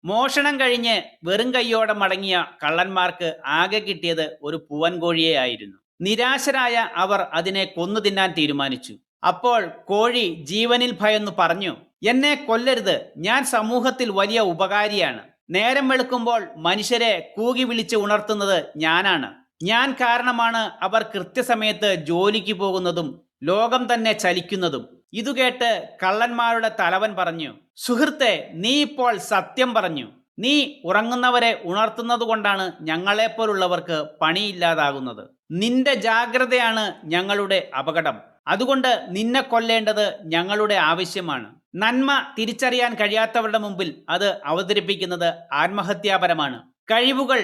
മോഷണം കഴിഞ്ഞ് വെറും കൈയോടെ മടങ്ങിയ കള്ളന്മാർക്ക് ആകെ കിട്ടിയത് ഒരു പൂവൻകോഴിയെ ആയിരുന്നു. നിരാശരായ അവർ അതിനെ കൊന്നു തിന്നാൻ തീരുമാനിച്ചു. അപ്പോൾ കോഴി ജീവനിൽ ഭയന്നു പറഞ്ഞു, എന്നെ കൊല്ലരുത്, ഞാൻ സമൂഹത്തിൽ വലിയ ഉപകാരിയാണ്. നേരം വെളുക്കുമ്പോൾ മനുഷ്യരെ കൂകി വിളിച്ച് ഉണർത്തുന്നത് ഞാനാണ്. ഞാൻ കാരണമാണ് അവർ കൃത്യസമയത്ത് ജോലിക്ക് പോകുന്നതും ലോകം തന്നെ ചലിക്കുന്നതും. ഇതുകേട്ട് കള്ളന്മാരുടെ തലവൻ പറഞ്ഞു, സുഹൃത്തെ, നീ ഇപ്പോൾ സത്യം പറഞ്ഞു. നീ ഉറങ്ങുന്നവരെ ഉണർത്തുന്നത് കൊണ്ടാണ് ഞങ്ങളെപ്പോലുള്ളവർക്ക് പണിയില്ലാതാകുന്നത്. നിന്റെ ജാഗ്രതയാണ് ഞങ്ങളുടെ അപകടം. അതുകൊണ്ട് നിന്നെ കൊല്ലേണ്ടത് ഞങ്ങളുടെ ആവശ്യമാണ്. നന്മ തിരിച്ചറിയാൻ കഴിയാത്തവരുടെ മുമ്പിൽ അത് അവതരിപ്പിക്കുന്നത് ആത്മഹത്യാപരമാണ്. കഴിവുകൾ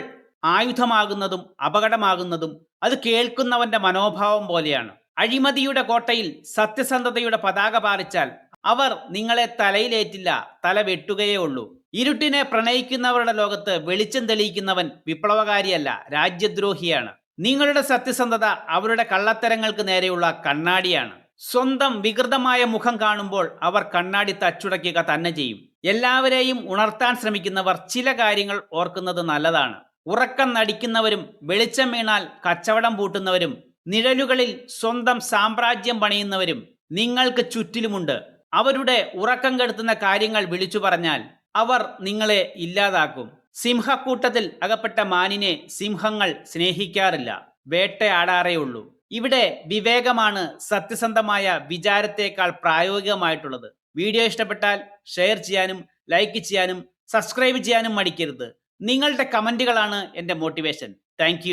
ആയുധമാകുന്നതും അപകടമാകുന്നതും അത് കേൾക്കുന്നവന്റെ മനോഭാവം പോലെയാണ്. അഴിമതിയുടെ കോട്ടയിൽ സത്യസന്ധതയുടെ പതാക പാറിച്ചാൽ അവർ നിങ്ങളെ തലയിലേറ്റില്ല, തല വെട്ടുകയേ ഉള്ളൂ. ഇരുട്ടിനെ പ്രണയിക്കുന്നവരുടെ ലോകത്ത് വെളിച്ചം തെളിയിക്കുന്നവൻ വിപ്ലവകാരിയല്ല, രാജ്യദ്രോഹിയാണ്. നിങ്ങളുടെ സത്യസന്ധത അവരുടെ കള്ളത്തരങ്ങൾക്ക് നേരെയുള്ള കണ്ണാടിയാണ്. സ്വന്തം വികൃതമായ മുഖം കാണുമ്പോൾ അവർ കണ്ണാടി തച്ചുടയ്ക്കുക തന്നെ ചെയ്യും. എല്ലാവരെയും ഉണർത്താൻ ശ്രമിക്കുന്നവർ ചില കാര്യങ്ങൾ ഓർക്കുന്നത് നല്ലതാണ്. ഉറക്കം നടിക്കുന്നവരും വെളിച്ചം വീണാൽ കച്ചവടം പൂട്ടുന്നവരും നിഴലുകളിൽ സ്വന്തം സാമ്രാജ്യം പണിയുന്നവരും നിങ്ങൾക്ക് ചുറ്റിലുമുണ്ട്. അവരുടെ ഉറക്കം കെടുത്തുന്ന കാര്യങ്ങൾ വിളിച്ചു പറഞ്ഞാൽ അവർ നിങ്ങളെ ഇല്ലാതാക്കും. സിംഹക്കൂട്ടത്തിൽ അകപ്പെട്ട മാനിനെ സിംഹങ്ങൾ സ്നേഹിക്കാറില്ല, വേട്ടയാടാറേയുള്ളൂ. ഇവിടെ വിവേകമാണ് സത്യസന്ധമായ വിചാരത്തേക്കാൾ പ്രായോഗികമായിട്ടുള്ളത്. വീഡിയോ ഇഷ്ടപ്പെട്ടാൽ ഷെയർ ചെയ്യാനും ലൈക്ക് ചെയ്യാനും സബ്സ്ക്രൈബ് ചെയ്യാനും മടിക്കരുത്. നിങ്ങളുടെ കമൻറ്റുകളാണ് എൻ്റെ മോട്ടിവേഷൻ. താങ്ക്